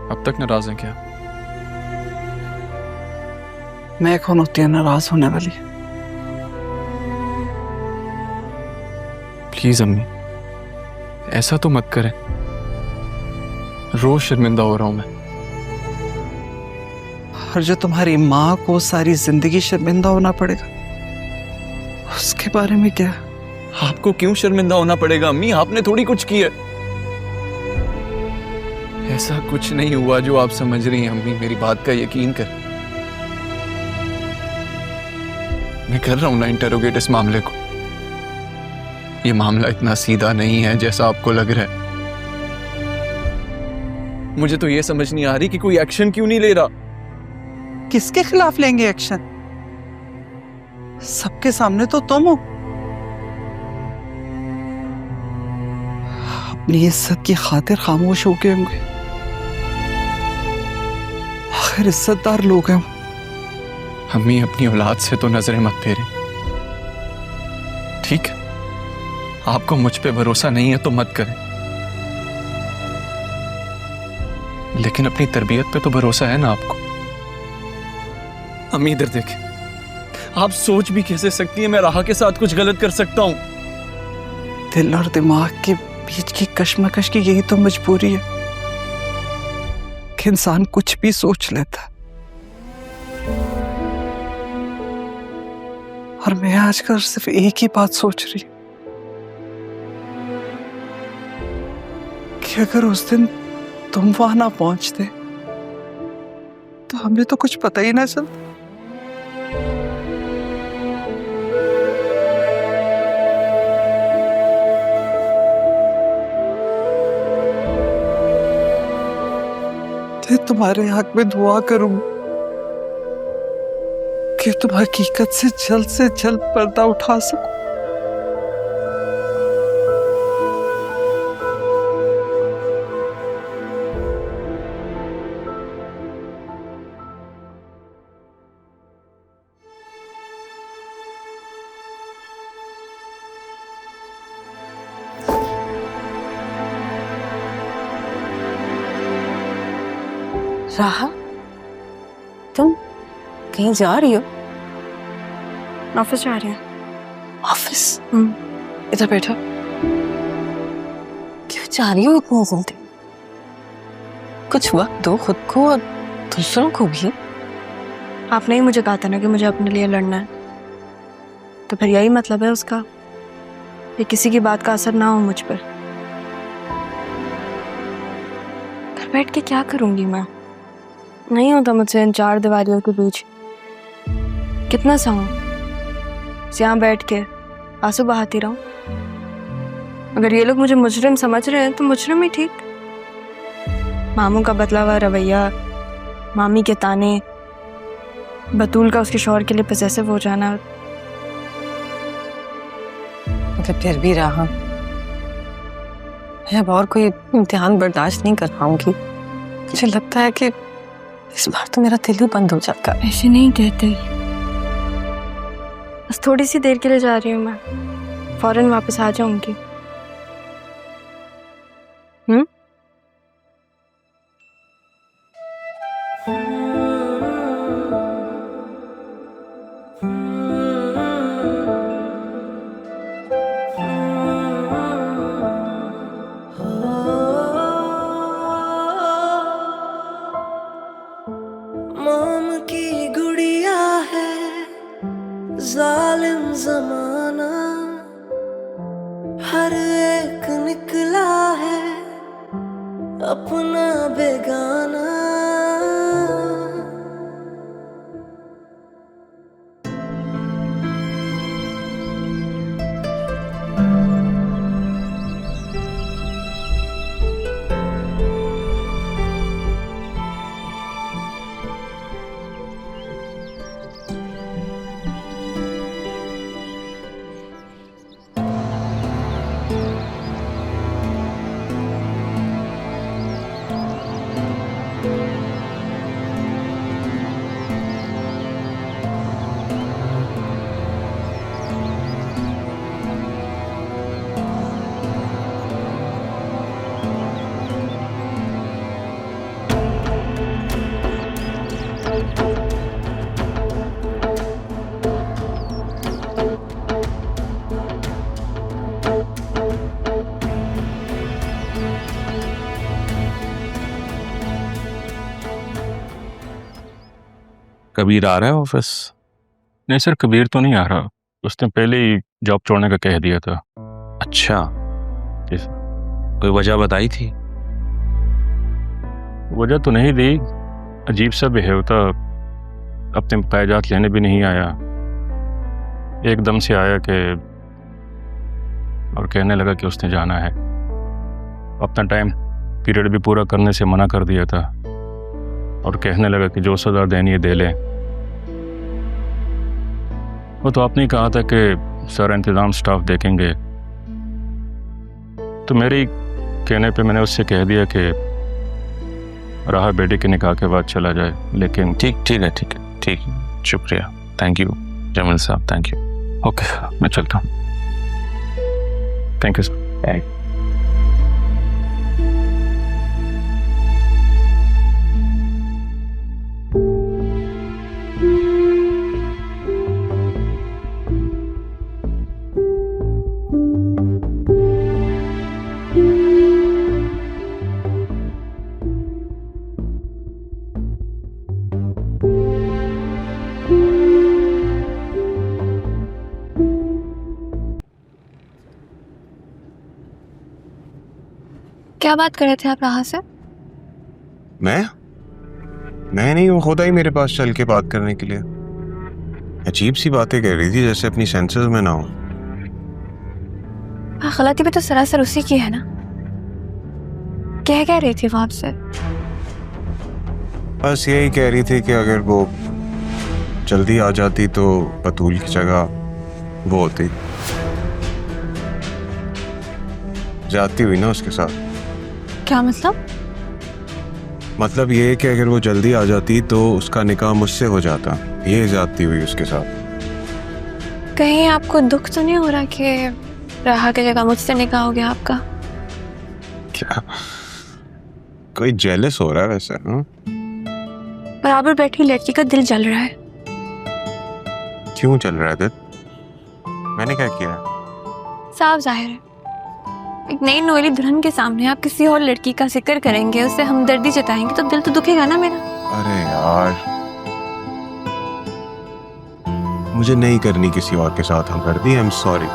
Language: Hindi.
अब तक नाराज हैं क्या? मैं कौन होती है नाराज होने वाली? प्लीज अम्मी, ऐसा तो मत करें। रोज शर्मिंदा हो रहा हूं मैं। और जो तुम्हारी माँ को सारी जिंदगी शर्मिंदा होना पड़ेगा, उसके बारे में क्या? आपको क्यों शर्मिंदा होना पड़ेगा अम्मी? आपने थोड़ी कुछ किया। ऐसा कुछ नहीं हुआ जो आप समझ रही हैं अम्मी, मेरी बात का यकीन कर। मैं कर रहा हूं ना इंटरोगेट इस मामले को। ये मामला इतना सीधा नहीं है जैसा आपको लग रहा है। मुझे तो ये समझ नहीं आ रही कि कोई एक्शन क्यों नहीं ले रहा। किसके खिलाफ लेंगे एक्शन? सबके सामने तो तुम हो। अपनी इज्जत की खातिर खामोश हो गए होंगे। आखिर इज्जतदार लोग हैं। अम्मी, अपनी औलाद से तो नजरें मत फेरें, ठीक है? आपको मुझ पे भरोसा नहीं है तो मत करें, लेकिन अपनी तरबियत पे तो भरोसा है ना आपको। अम्मी इधर देखें, आप सोच भी कैसे सकती हैं मैं राहा के साथ कुछ गलत कर सकता हूं? दिल और दिमाग के बीच की कश्मकश की यही तो मजबूरी है कि इंसान कुछ भी सोच लेता है। और मैं आजकल सिर्फ एक ही बात सोच रही हूं कि अगर उस दिन तुम वहां ना पहुंचते तो हमें तो कुछ पता ही ना चलता। मैं तुम्हारे हक में दुआ करूं कि तुम हकीकत से जल्द पर्दा उठा सको। राहा, तुम कहीं जा रही हो? ऑफिस जा रही हैं। ऑफिस? इधर बैठो। क्यों जा रही हो इतनी जल्दी? कुछ वक्त दो खुद को और दूसरों को भी। आपने ही मुझे कहा था ना कि मुझे अपने लिए लड़ना है, तो फिर यही मतलब है उसका कि किसी की बात का असर ना हो मुझ पर। घर बैठ के क्या करूंगी मैं? नहीं होता मुझसे इन चार दीवारियों के बीच। कितना सहूं? यहाँ बैठ के आंसू बहाती रहूं? अगर ये लोग मुझे मुजरिम समझ रहे हैं तो मुजरिम ही ठीक। मामू का बदला हुआ रवैया, मामी के ताने, बतूल का उसके शौहर के लिए पजेसिव हो जाना। मतलब फिर भी राहा, मैं अब और कोई इम्तिहान बर्दाश्त नहीं कर पाऊंगी। मुझे लगता है कि इस बार तो मेरा दिल ही बंद हो जाएगा। ऐसे नहीं कहते, बस थोड़ी सी देर के लिए जा रही हूँ मैं, फौरन वापस आ जाऊंगी। मोम की गुड़िया है जालिम जमाना, हर एक निकला है अपना बेगाना। कबीर आ रहा है ऑफिस? नहीं सर, कबीर तो नहीं आ रहा। उसने पहले ही जॉब छोड़ने का कह दिया था। अच्छा, जी सर। कोई वजह बताई थी? वजह तो नहीं दी, अजीब सा बिहेव था। अपने कागजात लेने भी नहीं आया, एकदम से आया कि और कहने लगा कि उसने जाना है। अपना टाइम पीरियड भी पूरा करने से मना कर दिया था और कहने लगा कि जो सज़ा देनी है दे लें। वो तो आपने ही कहा था कि सारा इंतज़ाम स्टाफ देखेंगे, तो मेरे ही कहने पे मैंने उससे कह दिया कि राह बेटे के निकाह के बाद चला जाए। लेकिन ठीक है, शुक्रिया, थैंक यू जमील साहब, थैंक यू। ओके, मैं चलता हूँ। Thank you sir. क्या बात कर रहे थे आप राह से? मैं नहीं, वो खुदा ही मेरे पास चल के बात करने के लिए। अजीब सी बातें कह रही थी, जैसे अपनी सेंसेस में ना हो। गलती भी तो सरासर उसी की है ना। क्या रही थी वो आपसे? बस यही कह रही थी कि अगर वो जल्दी आ जाती तो बतूल की जगह वो होती। जाती हुई ना उसके साथ। क्या मतलब? मतलब ये है कि अगर वो जल्दी आ जाती तो उसका निकाह मुझसे हो जाता। ये जाती हुई उसके साथ। कहीं आपको दुख तो नहीं हो रहा कि राह की जगह मुझसे निकाह हो गया आपका? क्या कोई जेलस हो रहा है वैसे? बराबर बैठी लड़की का दिल जल रहा है। क्यों चल रहा है दिल? मैंने क्या किया? साफ जाहिर है, एक नई नोएली दुल्हन के सामने आप किसी और लड़की का जिक्र करेंगे, उससे हमदर्दी जताएंगे तो दिल तो दुखेगा ना मेरा। अरे यार, मुझे नहीं करनी किसी और के साथ हमदर्दी। I am sorry.